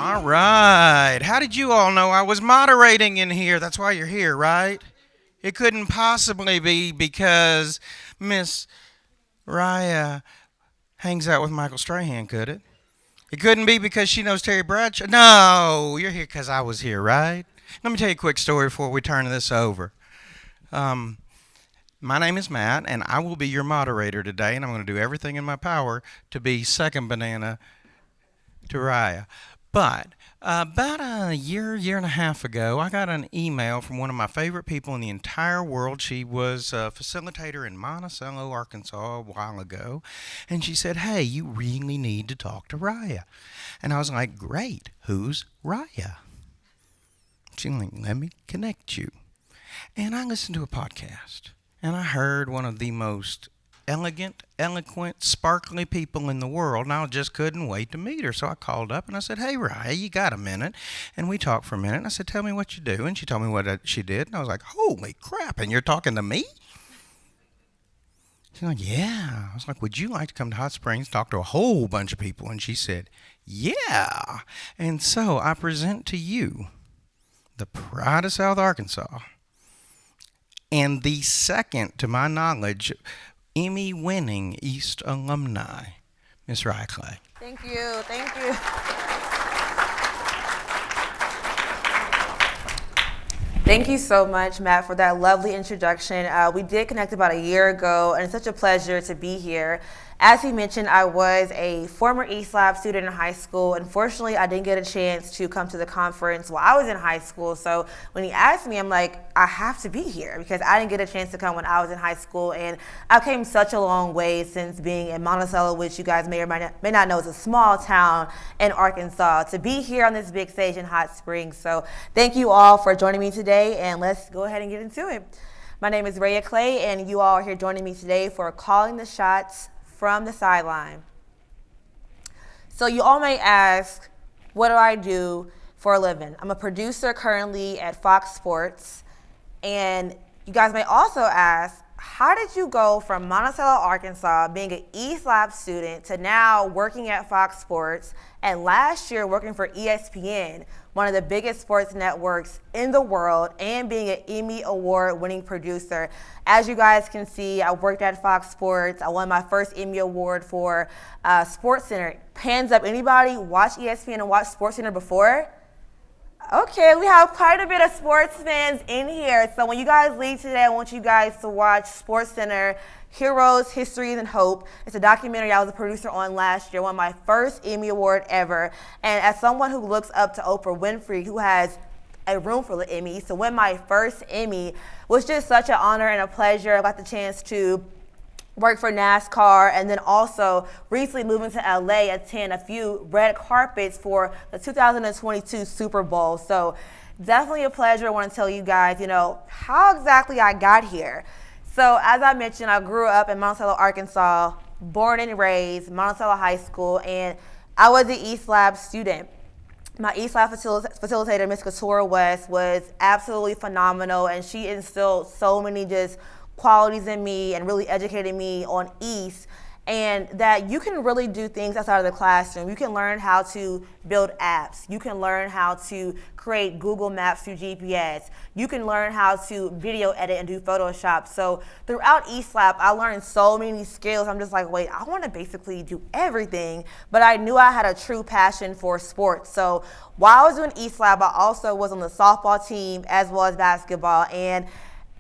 All right. How did you all know I was moderating in here? That's why you're here, right? It couldn't possibly be because Miss Raya hangs out with Michael Strahan, could it? It couldn't be because she knows Terry Bradshaw. No, you're here because I was here, right? Let me tell you a quick story before we turn this over. Um, my name is Matt, and I will be your moderator today, and I'm going to do everything in my power to be second banana to Raya. But about a year and a half ago, I got an email from one of my favorite people in the entire world. She was a facilitator in Monticello, Arkansas a while ago. And she said, hey, you really need to talk to Raya. And I was like, great, who's Raya? She's like, let me connect you. And I listened to a podcast. And I heard one of the most elegant, eloquent, sparkly people in the world, and I just couldn't wait to meet her. So I called up and I said, hey, Raya, you got a minute? And we talked for a minute. And I said, tell me what you do. And she told me what she did. And I was like, holy crap, and you're talking to me? She's like, yeah. I was like, would you like to come to Hot Springs, talk to a whole bunch of people? And she said, yeah. And so I present to you the pride of South Arkansas and the second, to my knowledge, Emmy-winning East alumni, Miss Raya Clay. Thank you. Thank you. Thank you so much, Matt, for that lovely introduction. We did connect about a year ago, and it's such a pleasure to be here. As he mentioned, I was a former EASTLab student in high school. Unfortunately, I didn't get a chance to come to the conference while I was in high school. So when he asked me, I'm like, I have to be here because I didn't get a chance to come when I was in high school. And I came such a long way since being in Monticello, which you guys may or may not know is a small town in Arkansas, to be here on this big stage in Hot Springs. So thank you all for joining me today, and let's go ahead and get into it. My name is Raya Clay, and you all are here joining me today for Calling the Shots from the Sideline. So you all may ask, what do I do for a living? I'm a producer currently at Fox Sports, and you guys may also ask, how did you go from Monticello, Arkansas, being an EASTLab student, to now working at Fox Sports, and last year working for ESPN, one of the biggest sports networks in the world, and being an Emmy Award-winning producer? As you guys can see, I worked at Fox Sports. I won my first Emmy Award for SportsCenter. Hands up, anybody watch ESPN and watch SportsCenter before? Okay, we have quite a bit of sports fans in here. So when you guys leave today, I want you guys to watch SportsCenter, Heroes, Histories, and Hope. It's a documentary I was a producer on last year, won my first Emmy Award ever. And as someone who looks up to Oprah Winfrey, who has a room full of Emmys, to win my first Emmy was just such an honor and a pleasure. I got the chance to work for NASCAR, and then also recently moving to LA, attend a few red carpets for the 2022 Super Bowl. So definitely a pleasure. I want to tell you guys, how exactly I got here. So as I mentioned, I grew up in Monticello, Arkansas, born and raised, Monticello High School, and I was an EASTLab student. My EASTLab facilitator, Ms. Katura West, was absolutely phenomenal, and she instilled so many just qualities in me and really educated me on East, and that you can really do things outside of the classroom. You can learn how to build apps. You can learn how to create Google Maps through GPS. You can learn how to video edit and do Photoshop. So throughout EASTLab, I learned so many skills. I'm just like, wait, I want to basically do everything, but I knew I had a true passion for sports. So while I was doing EASTLab, I also was on the softball team as well as basketball. And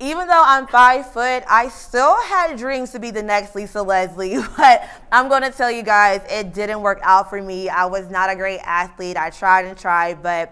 even though I'm 5 foot, I still had dreams to be the next Lisa Leslie, but I'm going to tell you guys, it didn't work out for me. I was not a great athlete. I tried and tried, but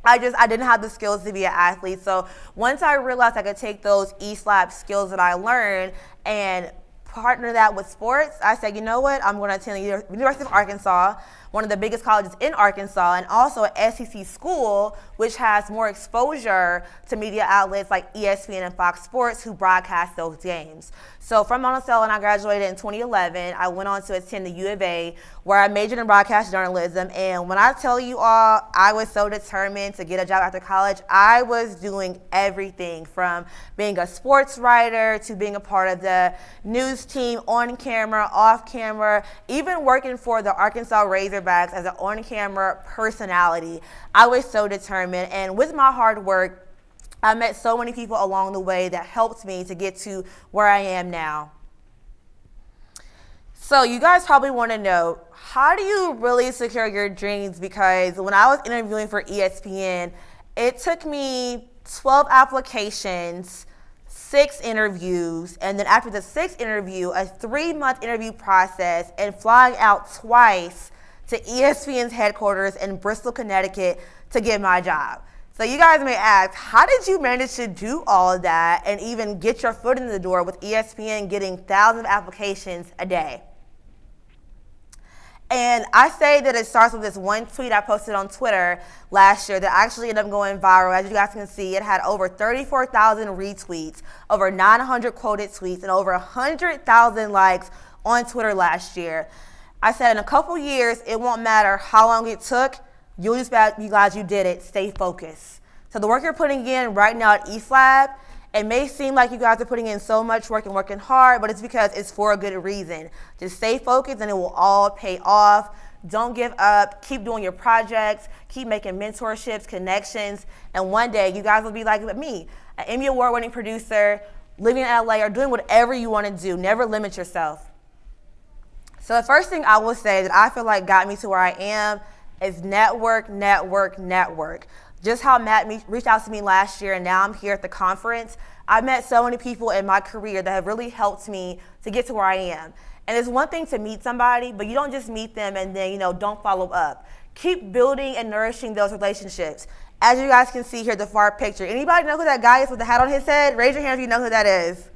I didn't have the skills to be an athlete. So once I realized I could take those EASTLab skills that I learned and partner that with sports, I said, you know what, I'm going to attend the University of Arkansas, one of the biggest colleges in Arkansas, and also an SEC school, which has more exposure to media outlets like ESPN and Fox Sports, who broadcast those games. So from Monticello, and I graduated in 2011, I went on to attend the U of A, where I majored in broadcast journalism. And when I tell you all, I was so determined to get a job after college. I was doing everything from being a sports writer to being a part of the news team, on camera, off camera, even working for the Arkansas Razorbacks as an on-camera personality. I was so determined. And with my hard work, I met so many people along the way that helped me to get to where I am now. So you guys probably want to know, how do you really secure your dreams? Because when I was interviewing for ESPN, it took me 12 applications, 6 interviews, and then after the 6th interview, a 3-month interview process, and flying out twice to ESPN's headquarters in Bristol, Connecticut to get my job. So you guys may ask, how did you manage to do all of that and even get your foot in the door with ESPN getting thousands of applications a day? And I say that it starts with this one tweet I posted on Twitter last year that actually ended up going viral. As you guys can see, it had over 34,000 retweets, over 900 quoted tweets, and over 100,000 likes on Twitter last year. I said in a couple years, it won't matter how long it took. You'll just be glad you did it. Stay focused. So the work you're putting in right now at EastLab, it may seem like you guys are putting in so much work and working hard, but it's because it's for a good reason. Just stay focused and it will all pay off. Don't give up. Keep doing your projects. Keep making mentorships, connections. And one day you guys will be like me, an Emmy Award-winning producer, living in LA, or doing whatever you want to do. Never limit yourself. So the first thing I will say that I feel like got me to where I am is network, network, network. Just how Matt reached out to me last year, and now I'm here at the conference. I met so many people in my career that have really helped me to get to where I am. And it's one thing to meet somebody, but you don't just meet them and then, don't follow up. Keep building and nourishing those relationships. As you guys can see here, the far picture. Anybody know who that guy is with the hat on his head? Raise your hand if you know who that is.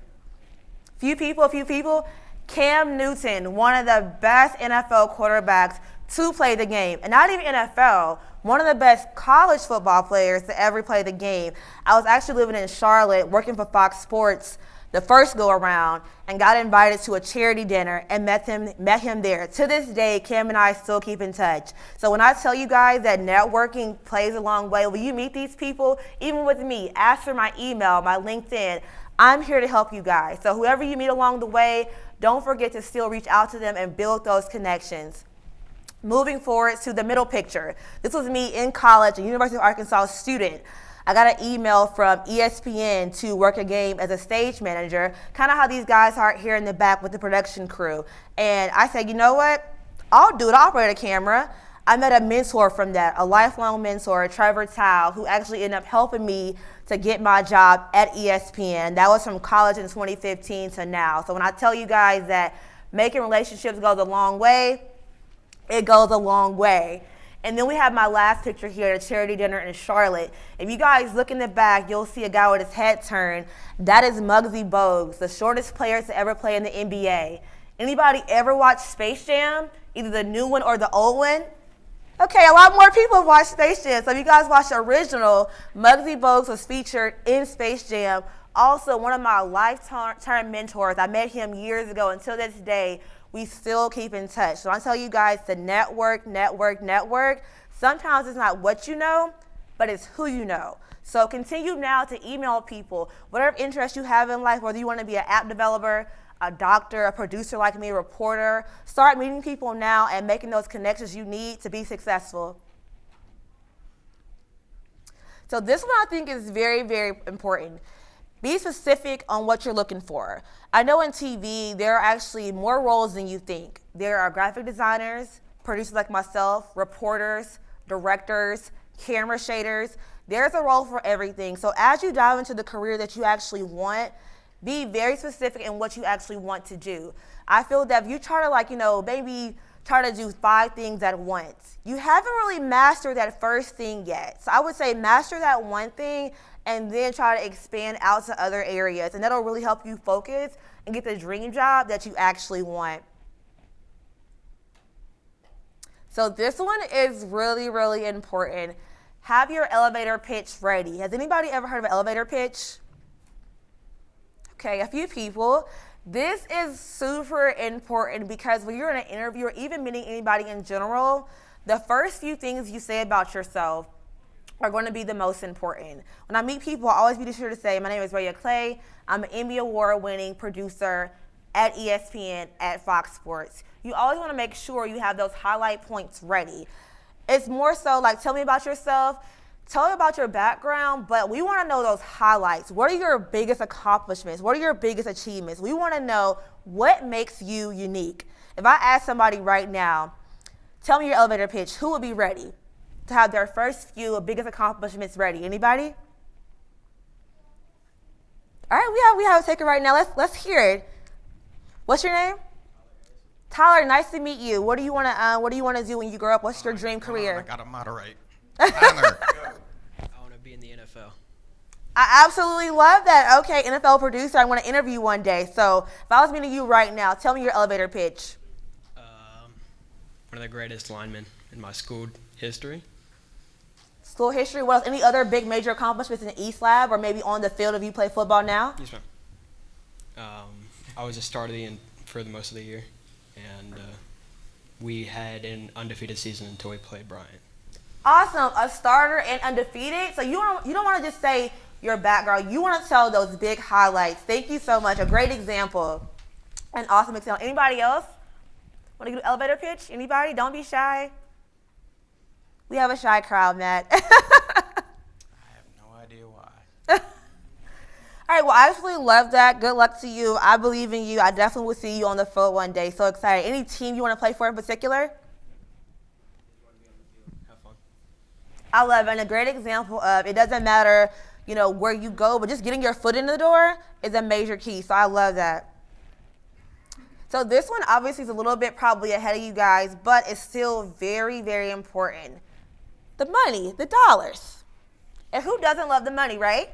Few people. Cam Newton, one of the best NFL quarterbacks to play the game. And not even NFL, one of the best college football players to ever play the game. I was actually living in Charlotte, working for Fox Sports the first go around, and got invited to a charity dinner and met him there. To this day, Cam and I still keep in touch. So when I tell you guys that networking plays a long way, when you meet these people, even with me, ask for my email, my LinkedIn. I'm here to help you guys. So whoever you meet along the way, don't forget to still reach out to them and build those connections. Moving forward to the middle picture. This was me in college, a University of Arkansas student. I got an email from ESPN to work a game as a stage manager, kind of how these guys are here in the back with the production crew. And I said, you know what? I'll do it. I'll operate a camera. I met a mentor from that, a lifelong mentor, Trevor Tao, who actually ended up helping me to get my job at ESPN. That was from college in 2015 to now. So when I tell you guys that making relationships goes a long way, it goes a long way. And then we have my last picture here at a charity dinner in Charlotte. If you guys look in the back, you'll see a guy with his head turned. That is Muggsy Bogues, the shortest player to ever play in the NBA. Anybody ever watch Space Jam? Either the new one or the old one? Okay, a lot more people have watched Space Jam. So if you guys watched the original, Muggsy Bogues was featured in Space Jam. Also, one of my lifetime mentors. I met him years ago. Until this day, we still keep in touch. So I tell you guys to network. Sometimes it's not what you know, but it's who you know. So continue now to email people, whatever interest you have in life, whether you want to be an app developer, a doctor, a producer like me, a reporter. Start meeting people now and making those connections you need to be successful. So this one I think is very, very important. Be specific on what you're looking for. I know in TV, there are actually more roles than you think. There are graphic designers, producers like myself, reporters, directors, camera shaders. There's a role for everything. So as you dive into the career that you actually want, be very specific in what you actually want to do. I feel that if you try to maybe try to do 5 things at once, you haven't really mastered that first thing yet. So I would say master that one thing and then try to expand out to other areas. And that'll really help you focus and get the dream job that you actually want. So this one is really, really important. Have your elevator pitch ready. Has anybody ever heard of an elevator pitch? Okay, a few people. This is super important because when you're in an interview or even meeting anybody in general, the first few things you say about yourself are going to be the most important. When I meet people, I always be sure to say, my name is Raya Clay. I'm an Emmy Award-winning producer at ESPN, at Fox Sports. You always want to make sure you have those highlight points ready. It's more so like, tell me about yourself, tell me about your background, but we want to know those highlights. What are your biggest accomplishments? What are your biggest achievements? We want to know what makes you unique. If I ask somebody right now, tell me your elevator pitch, who would be ready to have their first few biggest accomplishments ready? Anybody? All right, we have a taker right now. Let's hear it. What's your name? Tyler, nice to meet you. What do you want to do when you grow up? What's your dream career? I gotta moderate. Tyler. I want to be in the NFL. I absolutely love that. Okay, NFL producer, I want to interview one day. So if I was meeting you right now, tell me your elevator pitch. One of the greatest linemen in my school history. School history. What else? Any other big major accomplishments in the East Lab or maybe on the field if you play football now? Yes, ma'am. I was a starter for the most of the year, and we had an undefeated season until we played Bryant. Awesome. A starter and undefeated. So you don't want to just say your background. You want to tell those big highlights. Thank you so much. A great example. An awesome example. Anybody else want to do an elevator pitch? Anybody? Don't be shy. We have a shy crowd, Matt. I have no idea why. All right, well, I absolutely love that. Good luck to you. I believe in you. I definitely will see you on the field one day. So excited. Any team you want to play for in particular? Have fun. I love it. And a great example of it doesn't matter, where you go, but just getting your foot in the door is a major key. So I love that. So this one obviously is a little bit probably ahead of you guys, but it's still very, very important. The money, the dollars. And who doesn't love the money, right?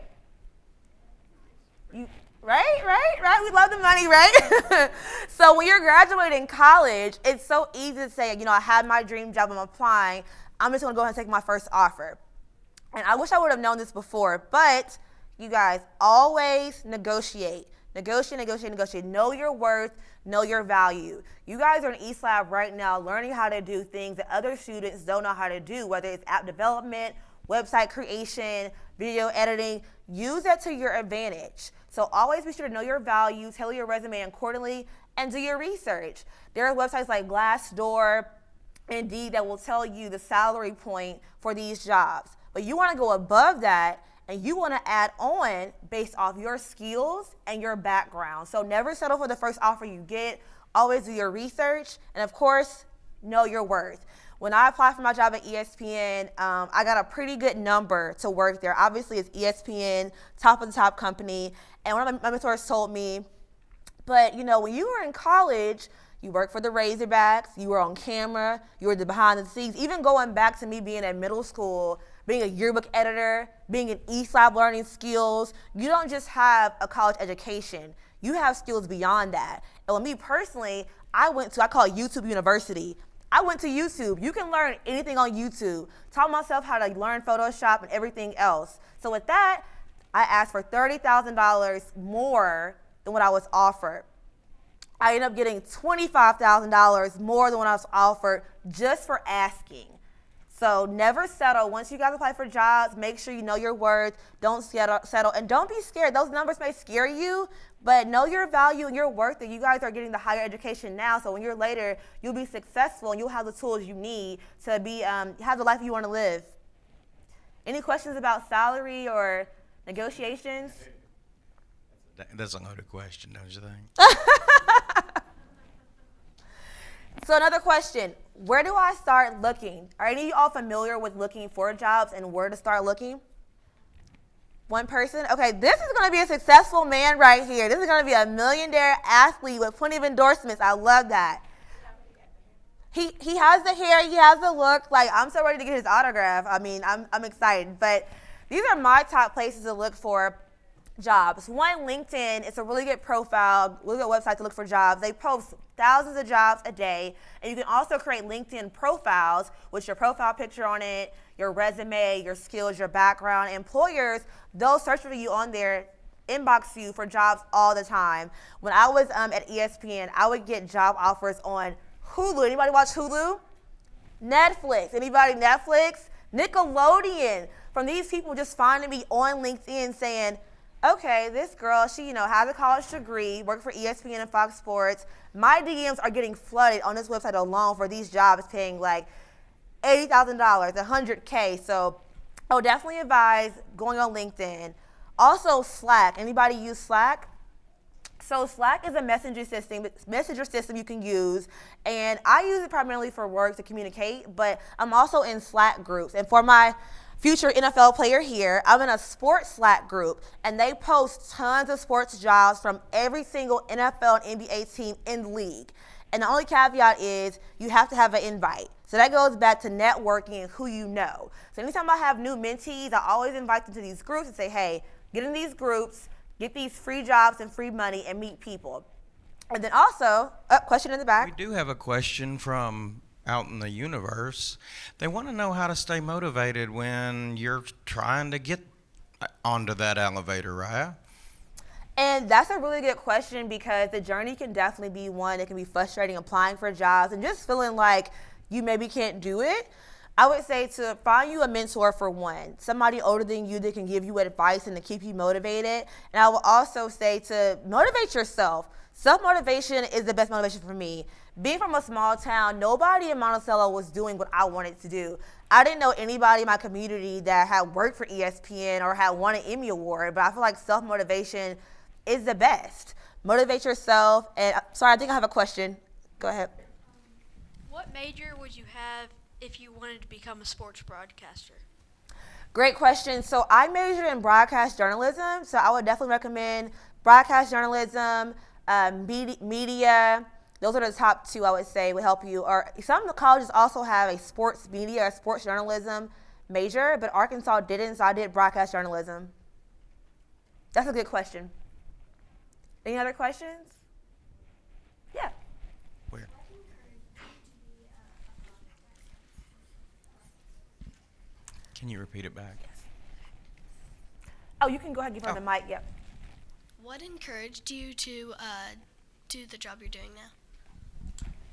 Right. We love the money, right? So when you're graduating college, it's so easy to say, I had my dream job, I'm applying. I'm just going to go ahead and take my first offer. And I wish I would have known this before, but you guys, always negotiate. Negotiate. Know your worth, know your value. You guys are in East Lab right now learning how to do things that other students don't know how to do, whether it's app development, website creation, video editing. Use that to your advantage. So always be sure to know your value, tailor your resume accordingly, and do your research. There are websites like Glassdoor, Indeed, that will tell you the salary point for these jobs. But you want to go above that, and you want to add on based off your skills and your background. So never settle for the first offer you get. Always do your research. And of course, know your worth. When I applied for my job at ESPN, I got a pretty good number to work there. Obviously, it's ESPN, top of the top company. And one of my mentors told me, but when you were in college, you worked for the Razorbacks, you were on camera, you were the behind the scenes. Even going back to me being in middle school, being a yearbook editor, being an East Lab learning skills, you don't just have a college education. You have skills beyond that. And with me personally, I call it YouTube University. I went to YouTube. You can learn anything on YouTube. Taught myself how to learn Photoshop and everything else. So with that, I asked for $30,000 more than what I was offered. I ended up getting $25,000 more than what I was offered just for asking. So never settle. Once you guys apply for jobs, make sure you know your worth. Don't settle. And don't be scared. Those numbers may scare you, but know your value and your worth, that you guys are getting the higher education now. So when you're later, you'll be successful and you'll have the tools you need to have the life you want to live. Any questions about salary or negotiations? That's a loaded question, don't you think? So another question, where do I start looking? Are any of you all familiar with looking for jobs and where to start looking? One person? Okay, this is going to be a successful man right here. This is going to be a millionaire athlete with plenty of endorsements. I love that. He has the hair, he has the look. Like, I'm so ready to get his autograph. I mean, I'm excited. But these are my top places to look for jobs. One, LinkedIn. It's a really good profile, really good website to look for jobs. They post thousands of jobs a day, and you can also create LinkedIn profiles with your profile picture on it, your resume, your skills, your background. Employers, they'll search for you on there inbox you for jobs all the time. When I was at ESPN, I would get job offers on Hulu. Anybody watch Hulu? Netflix. Anybody Netflix? Nickelodeon. From these people just finding me on LinkedIn saying, okay, this girl, she, has a college degree, worked for ESPN and Fox Sports. My DMs are getting flooded on this website alone for these jobs paying like $80,000, $100K. So I would definitely advise going on LinkedIn. Also, Slack. Anybody use Slack? So Slack is a messenger system you can use, and I use it primarily for work to communicate, but I'm also in Slack groups. And for my future NFL player here, I'm in a sports Slack group, and they post tons of sports jobs from every single NFL and NBA team in the league. And the only caveat is you have to have an invite. So that goes back to networking and who you know. So anytime I have new mentees, I always invite them to these groups and say, hey, get in these groups, get these free jobs and free money, and meet people. And then also, question in the back. We do have a question from out in the universe. They want to know how to stay motivated when you're trying to get onto that elevator, Raya. And that's a really good question because the journey can definitely be one that can be frustrating, applying for jobs and just feeling like you maybe can't do it. I would say to find you a mentor for one, somebody older than you that can give you advice and to keep you motivated. And I would also say to motivate yourself. Self-motivation is the best motivation for me. Being from a small town, nobody in Monticello was doing what I wanted to do. I didn't know anybody in my community that had worked for ESPN or had won an Emmy Award, but I feel like self-motivation is the best. Motivate yourself. And sorry, I think I have a question. Go ahead. What major would you have if you wanted to become a sports broadcaster? Great question. So I majored in broadcast journalism, so I would definitely recommend broadcast journalism, media. Those are the top two I would say would help you. Or some colleges also have a sports media or sports journalism major, but Arkansas didn't, so I did broadcast journalism. That's a good question. Any other questions? Yeah. Where? Can you repeat it back? Yes. Oh, you can go ahead and give her the mic. Yep. What encouraged you to do the job you're doing now?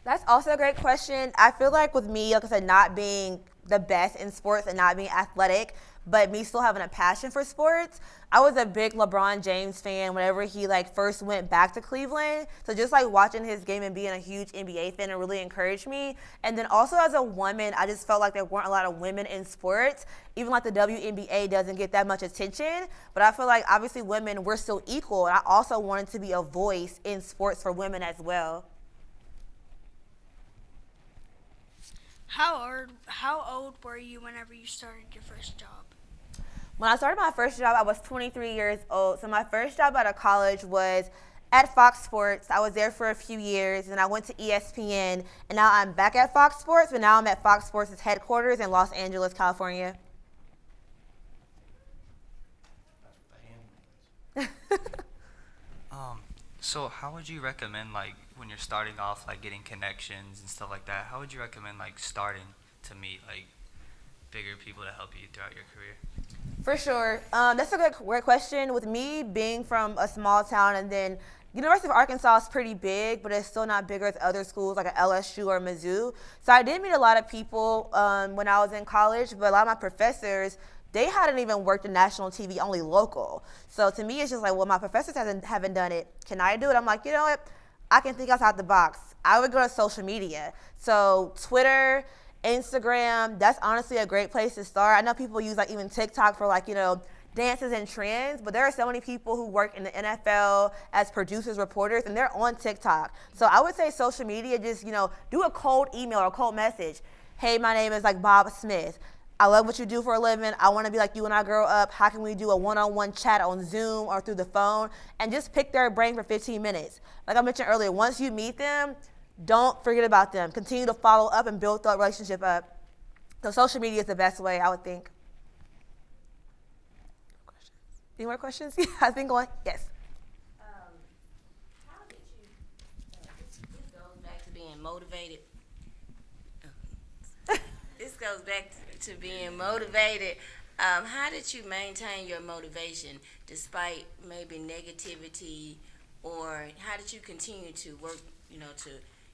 That's also a great question. I feel like with me, like I said, not being the best in sports and not being athletic, but me still having a passion for sports. I was a big LeBron James fan whenever he first went back to Cleveland. So just watching his game and being a huge NBA fan, it really encouraged me. And then also as a woman, I just felt like there weren't a lot of women in sports. Even the WNBA doesn't get that much attention. But I feel like obviously women, we're still equal. And I also wanted to be a voice in sports for women as well. How old were you whenever you started your first job? When I started my first job, I was 23 years old. So my first job out of college was at Fox Sports. I was there for a few years, and I went to ESPN, and now I'm back at Fox Sports, but now I'm at Fox Sports' headquarters in Los Angeles, California. So how would you recommend, when you're starting off, getting connections and stuff like that, how would you recommend, starting to meet, bigger people to help you throughout your career? For sure. That's a great question. With me being from a small town, and then University of Arkansas is pretty big, but it's still not bigger as other schools like LSU or Mizzou. So I did meet a lot of people when I was in college, but a lot of my professors, they hadn't even worked in national TV, only local. So to me, it's just well, my professors haven't done it. Can I do it? I'm like, you know what? I can think outside the box. I would go to social media. So Twitter, Instagram, that's honestly a great place to start. I know people use even TikTok for dances and trends, but there are so many people who work in the NFL as producers, reporters, and they're on TikTok. So I would say social media, just, do a cold email or a cold message. Hey, my name is Bob Smith. I love what you do for a living. I want to be like you when I grow up. How can we do a one-on-one chat on Zoom or through the phone? And just pick their brain for 15 minutes. Like I mentioned earlier, once you meet them, don't forget about them. Continue to follow up and build that relationship up. So social media is the best way, I would think. Any more questions? I've been going. Yes. How did you, this goes back to being motivated. This goes back to being motivated. How did you maintain your motivation despite maybe negativity, or how did you continue to work, to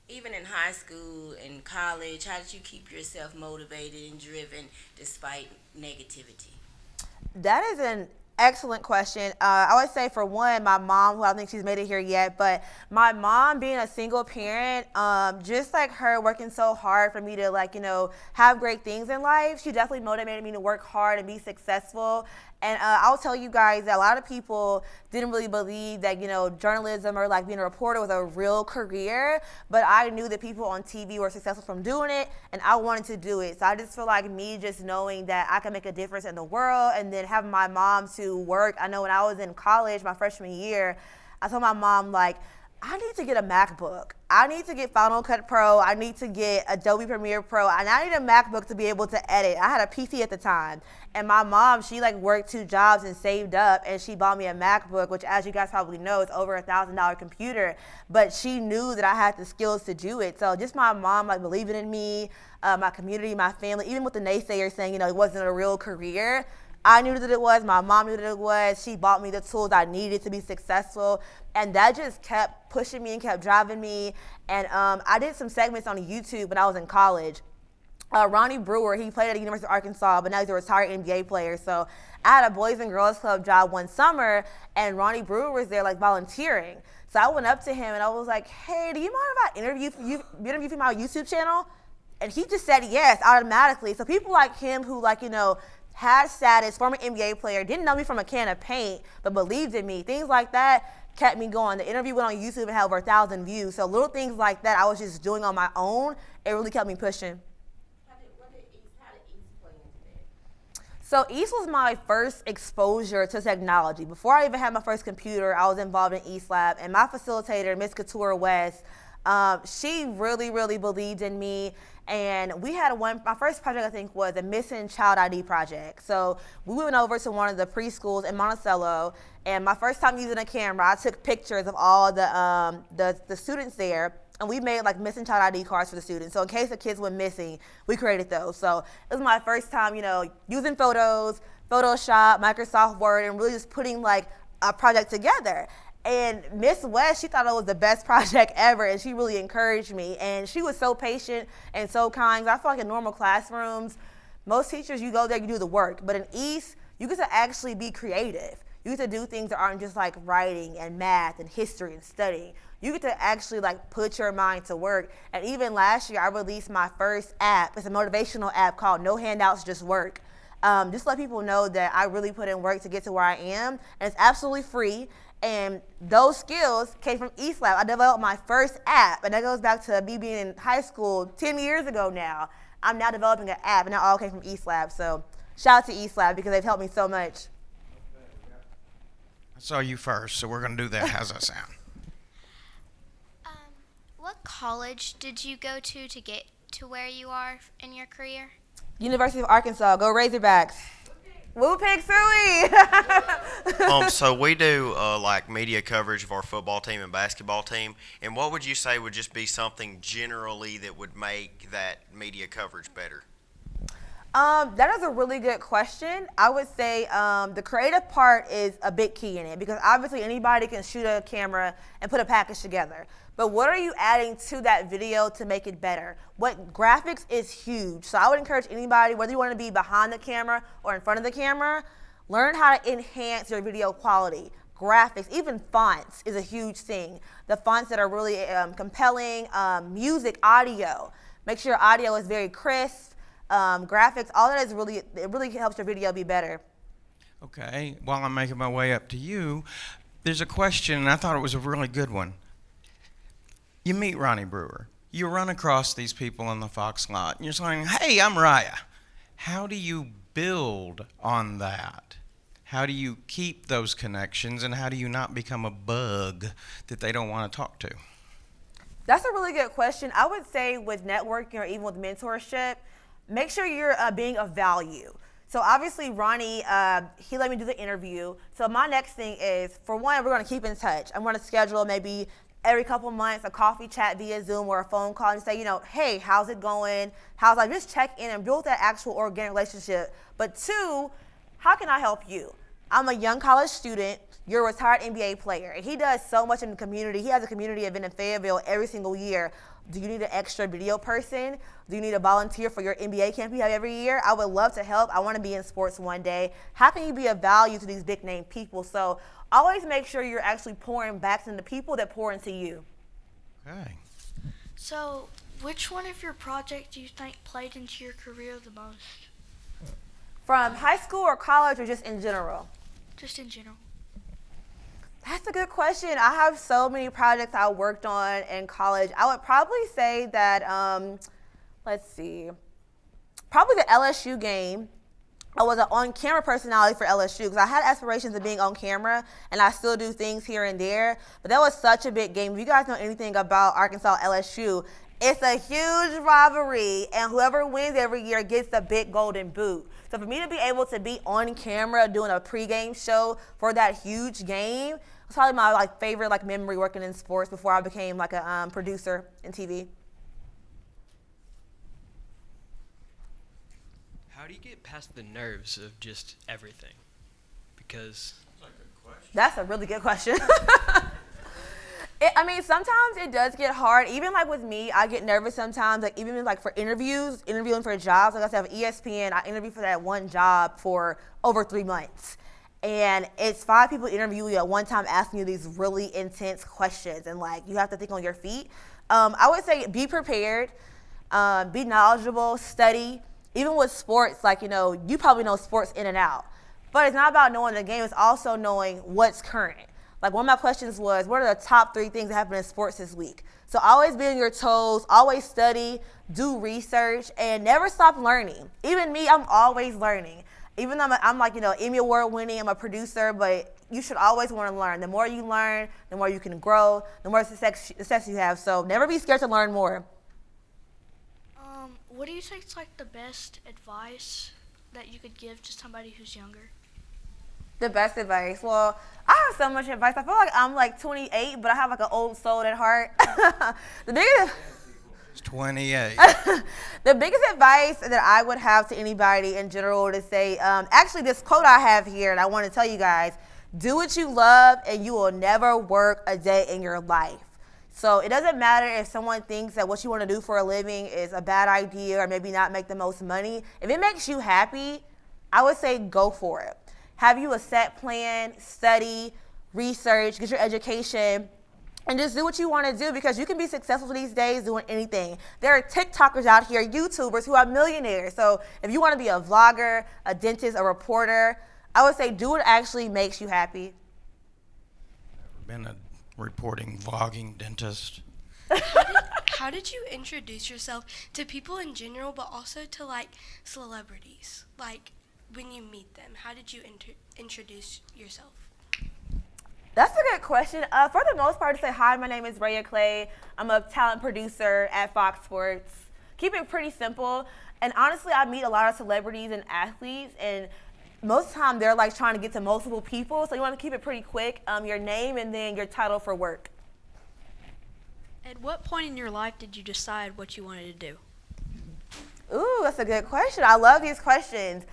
even in high school and college, how did you keep yourself motivated and driven despite negativity? That is an excellent question. I would say, for one, my mom, who I don't think she's made it here yet, but my mom being a single parent, just like her working so hard for me to, like, have great things in life, she definitely motivated me to work hard and be successful. And I'll tell you guys that a lot of people didn't really believe that, journalism or like being a reporter was a real career. But I knew that people on TV were successful from doing it, and I wanted to do it. So I just feel like me just knowing that I can make a difference in the world, and then having my mom to work. I know when I was in college, my freshman year, I told my mom, like, I need to get a MacBook. I need to get Final Cut Pro. I need to get Adobe Premiere Pro. And I need a MacBook to be able to edit. I had a PC at the time. And my mom, she like worked 2 jobs and saved up, and she bought me a MacBook, which, as you guys probably know, is over $1,000 computer. But she knew that I had the skills to do it. So just my mom like believing in me, my community, my family, even with the naysayers saying, it wasn't a real career, I knew that it was. My mom knew that it was. She bought me the tools I needed to be successful. And that just kept pushing me and kept driving me. And I did some segments on YouTube when I was in college. Ronnie Brewer, he played at the University of Arkansas, but now he's a retired NBA player. So I had a Boys and Girls Club job one summer, and Ronnie Brewer was there like volunteering. So I went up to him and I was like, hey, do you mind if I interview you for my YouTube channel? And he just said yes automatically. So people like him who, like, had status, former NBA player, didn't know me from a can of paint, but believed in me. Things like that kept me going. The interview went on YouTube and had over 1,000 views. So little things like that I was just doing on my own. It really kept me pushing. How did East play into that? So East was my first exposure to technology. Before I even had my first computer, I was involved in East Lab. And my facilitator, Miss Couture West, she really, really believed in me. And we had my first project, I think, was a missing child ID project. So we went over to one of the preschools in Monticello, and my first time using a camera, I took pictures of all the students there, and we made like missing child ID cards for the students. So in case the kids went missing, we created those. So it was my first time, using photos, Photoshop, Microsoft Word, and really just putting like a project together. And Miss West, she thought it was the best project ever, and she really encouraged me. And she was so patient and so kind. I feel like in normal classrooms, most teachers, you go there, you do the work. But in East, you get to actually be creative. You get to do things that aren't just like writing and math and history and studying. You get to actually like put your mind to work. And even last year, I released my first app. It's a motivational app called No Handouts, Just Work. Just to let people know that I really put in work to get to where I am. And it's absolutely free. And those skills came from East Lab. I developed my first app, and that goes back to me being in high school 10 years ago now. I'm now developing an app, and that all came from East Lab. So shout out to East Lab because they've helped me so much. I saw you first, so we're going to do that. How's that sound? What college did you go to get to where you are in your career? University of Arkansas, go Razorbacks. Woo Pig Suey! So we do like media coverage of our football team and basketball team. And what would you say would just be something generally that would make that media coverage better? That is a really good question. I would say the creative part is a big key in it, because obviously anybody can shoot a camera and put a package together. But what are you adding to that video to make it better? What graphics is huge. So I would encourage anybody, whether you want to be behind the camera or in front of the camera, learn how to enhance your video quality. Graphics, even fonts is a huge thing. The fonts that are really compelling, music, audio. Make sure your audio is very crisp. Graphics, all that is it really helps your video be better. Okay, while I'm making my way up to you, there's a question, and I thought it was a really good one. You meet Ronnie Brewer. You run across these people in the Fox lot, and you're saying, hey, I'm Raya. How do you build on that? How do you keep those connections, and how do you not become a bug that they don't want to talk to? That's a really good question. I would say with networking or even with mentorship, make sure you're being of value. So obviously Ronnie, he let me do the interview. So my next thing is, for one, we're going to keep in touch. I'm going to schedule maybe every couple months a coffee chat via Zoom or a phone call and say, hey, how's it going? How's life? Just check in and build that actual organic relationship. But two, how can I help you? I'm a young college student. You're a retired NBA player. And he does so much in the community. He has a community event in Fayetteville every single year. Do you need an extra video person? Do you need a volunteer for your NBA camp you have every year? I would love to help. I want to be in sports one day. How can you be of value to these big name people? So always make sure you're actually pouring back into the people that pour into you. Okay. So, which one of your projects do you think played into your career the most? From high school or college or just in general? Just in general. That's a good question. I have so many projects I worked on in college. I would probably say that, let's see, probably the LSU game. I was an on-camera personality for LSU because I had aspirations of being on camera, and I still do things here and there. But that was such a big game. If you guys know anything about Arkansas LSU, it's a huge rivalry, and whoever wins every year gets the big golden boot. So for me to be able to be on camera doing a pregame show for that huge game was probably my favorite memory working in sports before I became a producer in TV. How do you get past the nerves of just everything? Because That's a really good question. Sometimes it does get hard. Even with me, I get nervous sometimes. Even for interviewing for jobs. Like I said, with ESPN, I interviewed for that one job for over 3 months. And it's 5 people interviewing you at one time asking you these really intense questions. And you have to think on your feet. I would say be prepared, be knowledgeable, study. Even with sports, you probably know sports in and out. But it's not about knowing the game. It's also knowing what's current. One of my questions was, what are the top 3 things that happened in sports this week? So always be on your toes, always study, do research, and never stop learning. Even me, I'm always learning. Even though I'm Emmy Award winning, I'm a producer, but you should always want to learn. The more you learn, the more you can grow, the more success you have. So never be scared to learn more. What do you think is the best advice that you could give to somebody who's younger? The best advice? Well, I have so much advice. I feel like I'm 28, but I have an old soul at heart. The biggest It's 28. The biggest advice that I would have to anybody in general to say, actually this quote I have here, and I want to tell you guys, do what you love and you will never work a day in your life. So it doesn't matter if someone thinks that what you want to do for a living is a bad idea or maybe not make the most money. If it makes you happy, I would say go for it. Have you a set plan, study, research, get your education, and just do what you want to do because you can be successful these days doing anything. There are TikTokers out here, YouTubers who are millionaires. So if you want to be a vlogger, a dentist, a reporter, I would say do what actually makes you happy. Been a reporting, vlogging dentist. How did you introduce yourself to people in general, but also to celebrities? When you meet them, how did you introduce yourself? That's a good question. For the most part, to say hi, my name is Raya Clay. I'm a talent producer at Fox Sports. Keep it pretty simple. And honestly, I meet a lot of celebrities and athletes, and most of the time they're trying to get to multiple people. So you want to keep it pretty quick. Your name and then your title for work. At what point in your life did you decide what you wanted to do? Ooh, that's a good question. I love these questions.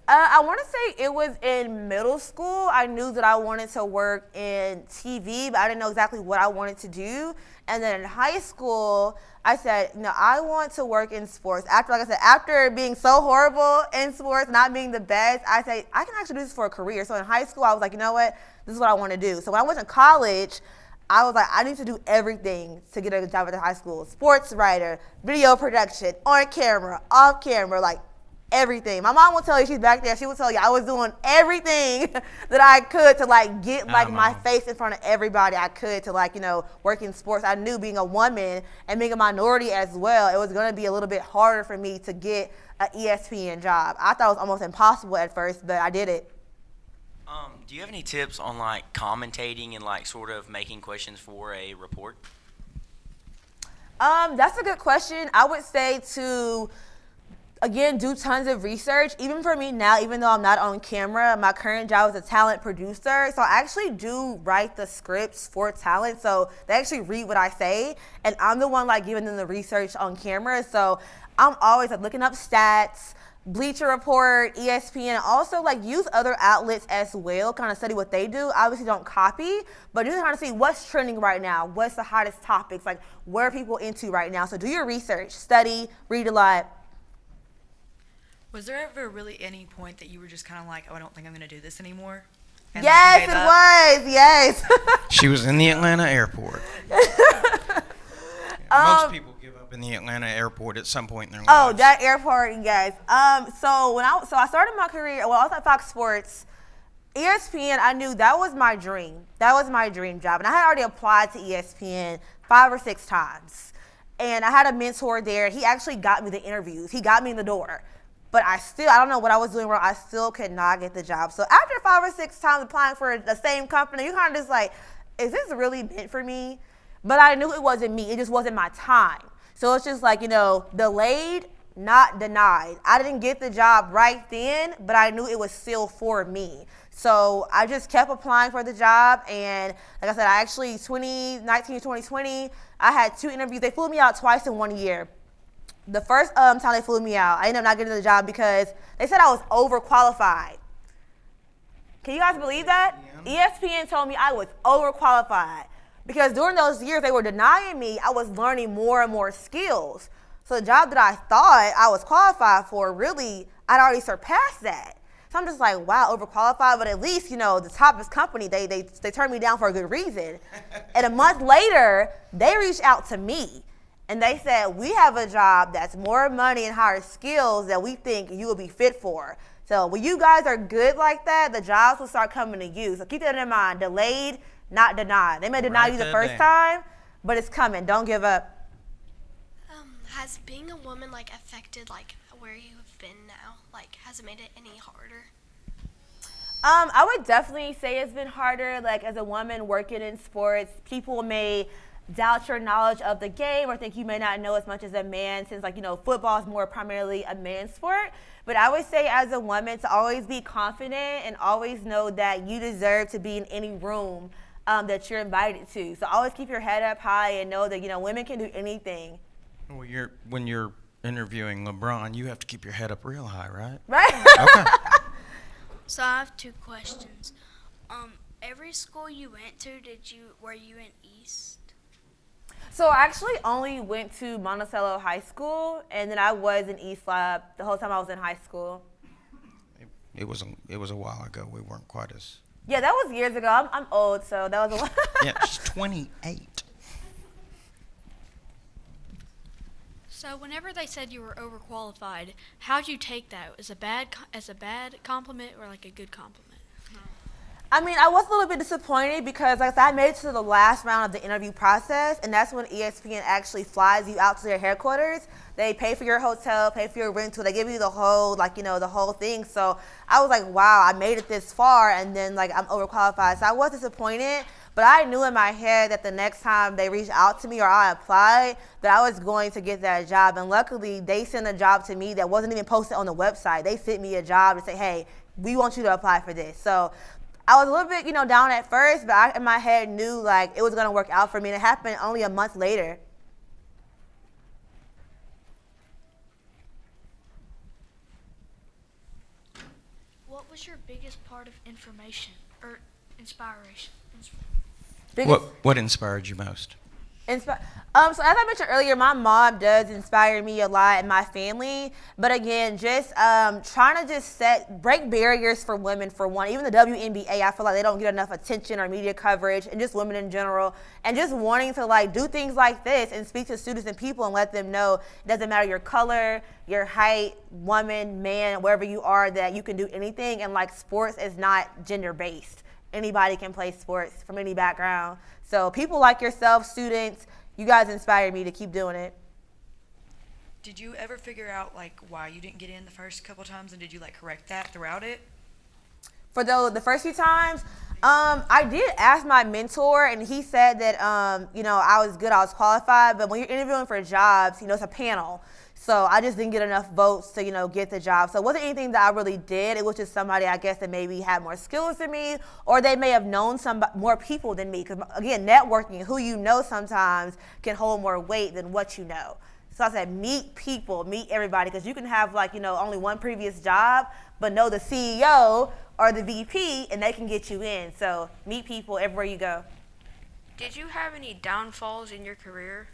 I want to say it was in middle school. I knew that I wanted to work in TV, but I didn't know exactly what I wanted to do. And then in high school, I said, I want to work in sports. After being so horrible in sports, not being the best, I said, I can actually do this for a career. So in high school, I was like, you know what? This is what I want to do. So when I went to college, I was like, I need to do everything to get a job at the high school. Sports writer, video production, on camera, off camera, everything. My mom will tell you, she's back there, she will tell you I was doing everything that I could to get my face in front of everybody I could to work in sports. I knew being a woman and being a minority as well, it was going to be a little bit harder for me to get an ESPN job. I thought it was almost impossible at first, but I did it. Do you have any tips on commentating and sort of making questions for a report? That's a good question. I would say to again, do tons of research. Even for me now, even though I'm not on camera, my current job is a talent producer. So I actually do write the scripts for talent. So they actually read what I say, and I'm the one giving them the research on camera. So I'm always looking up stats, Bleacher Report, ESPN, and also like use other outlets as well, kind of study what they do. Obviously don't copy, but you're trying to see what's trending right now, what's the hottest topics, like where are people into right now. So do your research, study, read a lot. Was there ever really any point that you were just kind of like, oh, I don't think I'm going to do this anymore? And Yes, it was. Yes. She was in the Atlanta airport. Most people give up in the Atlanta airport at some point in their lives. Oh, that airport, yes. So I started my career. Well, I was at Fox Sports, ESPN. I knew that was my dream. That was my dream job, and I had already applied to ESPN 5 or 6 times. And I had a mentor there. He actually got me the interviews. He got me in the door. But I don't know what I was doing wrong. I still could not get the job. So after 5 or 6 times applying for the same company, you're kind of just like, is this really meant for me? But I knew it wasn't me. It just wasn't my time. So it's just like, delayed, not denied. I didn't get the job right then, but I knew it was still for me. So I just kept applying for the job. And like I said, I actually, 2019, 2020, I had 2 interviews. They flew me out twice in 1 year. The first time they flew me out, I ended up not getting the job because they said I was overqualified. Can you guys believe that? Yeah. ESPN told me I was overqualified because during those years they were denying me. I was learning more and more skills. So the job that I thought I was qualified for, really, I'd already surpassed that. So I'm just like, wow, overqualified. But at least, the top company, they turned me down for a good reason. And a month later, they reached out to me. And they said, we have a job that's more money and higher skills that we think you will be fit for. So when you guys are good like that, the jobs will start coming to you. So keep that in mind. Delayed, not denied. They may deny you the first time, but it's coming. Don't give up. Has being a woman affected where you have been now? Has it made it any harder? I would definitely say it's been harder. As a woman working in sports, people may doubt your knowledge of the game or think you may not know as much as a man since football is more primarily a man's sport. But I would say as a woman to always be confident and always know that you deserve to be in any room that you're invited to. So always keep your head up high and know that women can do anything. Well, when you're interviewing LeBron, you have to keep your head up real high, right? Right. Okay. So I have 2 questions. Every school you went to, were you in East? So I actually only went to Monticello High School, and then I was in East Lab the whole time I was in high school. It was a while ago. We weren't quite as. Yeah, that was years ago. I'm old, so that was a while. Yeah, she's 28. So whenever they said you were overqualified, how'd you take that? As a bad compliment or a good compliment? I mean, I was a little bit disappointed because, I made it to the last round of the interview process, and that's when ESPN actually flies you out to their headquarters. They pay for your hotel, pay for your rental. They give you the whole, the whole thing. So I was like, wow, I made it this far, and then, I'm overqualified. So I was disappointed, but I knew in my head that the next time they reached out to me or I applied, that I was going to get that job. And luckily, they sent a job to me that wasn't even posted on the website. They sent me a job to say, hey, we want you to apply for this. So I was a little bit, down at first, but I, in my head, knew, it was going to work out for me. And it happened only a month later. What was your biggest part of information or inspiration? What inspired you most? So as I mentioned earlier, my mom does inspire me a lot and my family. But again, just trying to break barriers for women for one. Even the WNBA, I feel like they don't get enough attention or media coverage, and just women in general. And just wanting to do things like this and speak to students and people and let them know it doesn't matter your color, your height, woman, man, wherever you are, that you can do anything. And sports is not gender based. Anybody can play sports from any background. So people like yourself, students, you guys inspire me to keep doing it. Did you ever figure out why you didn't get in the first couple times, and did you correct that throughout it? For the first few times, I did ask my mentor, and he said that I was good, I was qualified. But when you're interviewing for jobs, it's a panel. So I just didn't get enough votes to, get the job. So it wasn't anything that I really did. It was just somebody, I guess, that maybe had more skills than me, or they may have known more people than me. Because, again, networking, who you know sometimes can hold more weight than what you know. So I said, meet people, meet everybody, because you can have like, only one previous job, but know the CEO or the VP, and they can get you in. So meet people everywhere you go. Did you have any downfalls in your career?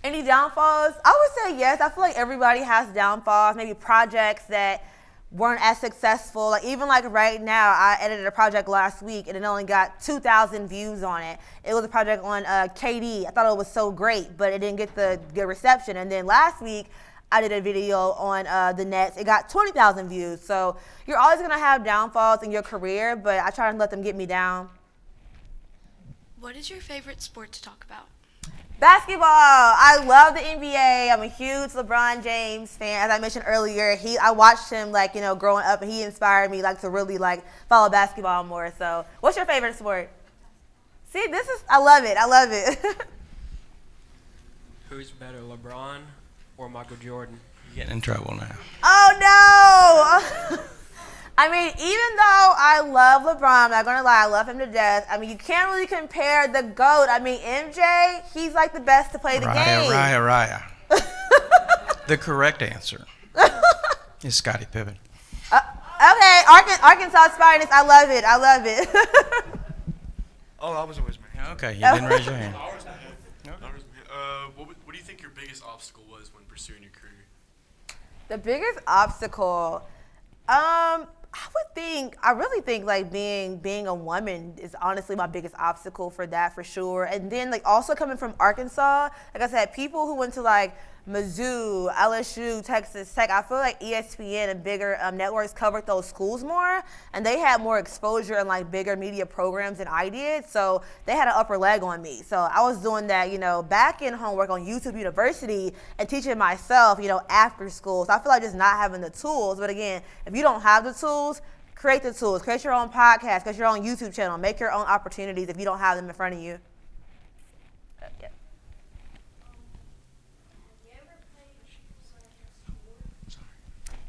Any downfalls? I would say yes. I feel like everybody has downfalls, maybe projects that weren't as successful. Like even like right now, I edited a project last week and it only got 2,000 views on it. It was a project on KD. I thought it was so great, but it didn't get the good reception. And then last week, I did a video on the Nets. It got 20,000 views. So you're always gonna have downfalls in your career, but I try to let them get me down. What is your favorite sport to talk about? Basketball. I love the NBA. I'm a huge LeBron James fan. As I mentioned earlier, I watched him growing up, and he inspired me to really follow basketball more. So, what's your favorite sport? See, I love it. I love it. Who's better, LeBron or Michael Jordan? You're getting in trouble now. Oh no! I mean, even though I love LeBron, I'm not going to lie, I love him to death. I mean, you can't really compare the GOAT. I mean, MJ, he's like the best to play the game. Raya. The correct answer is Scottie Pippen. Okay, Arkansas Spiders, I love it. I love it. Oh, I was always man. Okay, you didn't raise your hand. What do you think your biggest obstacle was when pursuing your career? The biggest obstacle, I really think being a woman is honestly my biggest obstacle for that, for sure. And then also coming from Arkansas, like I said, people who went to Mizzou, LSU, Texas Tech, I feel like ESPN and bigger networks covered those schools more, and they had more exposure and bigger media programs than I did, so they had an upper leg on me. So I was doing that, back in homework on YouTube University and teaching myself, after school. So I feel like just not having the tools, but again, if you don't have the tools, create the tools. Create your own podcast, create your own YouTube channel, make your own opportunities if you don't have them in front of you. Yeah.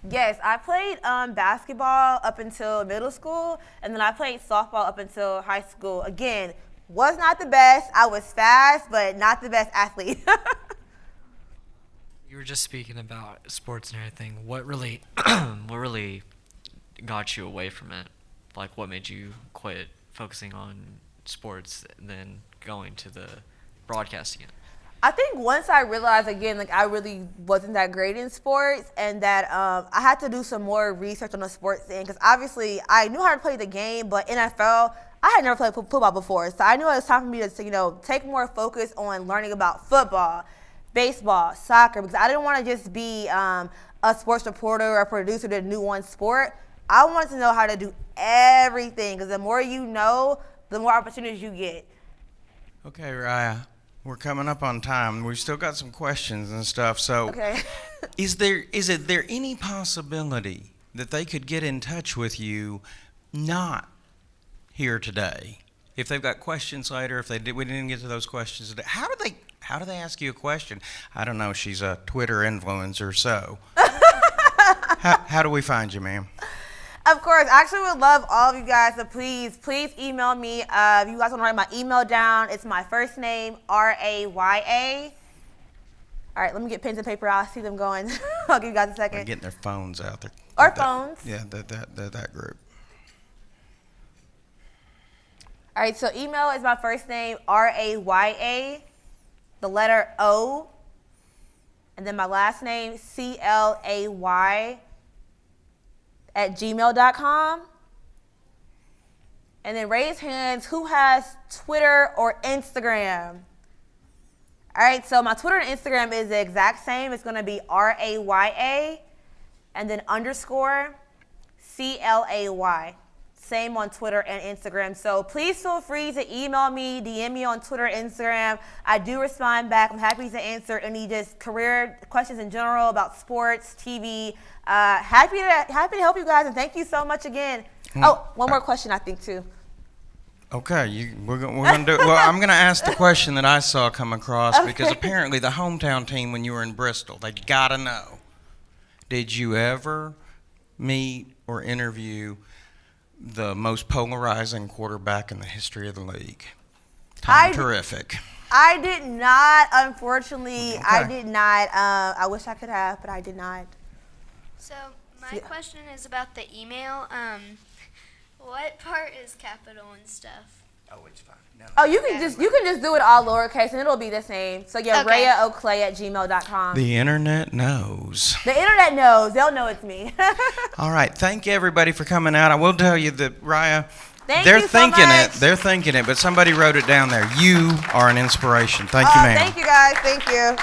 Yes, I played basketball up until middle school, and then I played softball up until high school. Again, was not the best. I was fast, but not the best athlete. You were just speaking about sports and everything. What really got you away from it? What made you quit focusing on sports and then going to the broadcasting it? I think once I realized, again, I really wasn't that great in sports, and that I had to do some more research on the sports end, because obviously I knew how to play the game, but NFL, I had never played football before, so I knew it was time for me to take more focus on learning about football, baseball, soccer, because I didn't want to just be a sports reporter or a producer that knew one sport. I wanted to know how to do everything, because the more you know, the more opportunities you get. Okay, Raya. We're coming up on time. We've still got some questions and stuff. So, okay. is there any possibility that they could get in touch with you not here today? If they've got questions later, we didn't get to those questions today, how do they ask you a question? I don't know. She's a Twitter influencer, so how do we find you, ma'am? Of course, I actually would love all of you guys to please email me. If you guys want to write my email down, it's my first name, Raya. All right, let me get pens and paper. I'll see them going. I'll give you guys a second. They're getting their phones out there. Or phones. Yeah, that group. All right, so email is my first name, Raya, the letter O, and then my last name, CLAY, @gmail.com. And then raise hands, who has Twitter or Instagram? All right, so my Twitter and Instagram is the exact same. It's going to be Raya and then underscore CLAY. Same on Twitter and Instagram. So please feel free to email me, DM me on Twitter, Instagram. I do respond back. I'm happy to answer any just career questions in general about sports, TV. Happy to help you guys, and thank you so much again. Oh, one more question, I think, too. Okay, we're gonna do. Well, I'm gonna ask the question that I saw come across, because apparently the hometown team, when you were in Bristol, they gotta know. Did you ever meet or interview the most polarizing quarterback in the history of the league? Tom Terrific. I did not, unfortunately. Okay. I did not. I wish I could have, but I did not. So my question is about the email. What part is capital and stuff? Oh, it's fine. No. Oh, you can just do it all lowercase and it'll be the same. So yeah, Okay. RayaO'Clay@gmail.com. The internet knows. The internet knows. They'll know it's me. All right. Thank you, everybody, for coming out. I will tell you that, Raya, They're thinking it. They're thinking it, but somebody wrote it down there. You are an inspiration. Thank you, ma'am. Thank you, guys. Thank you.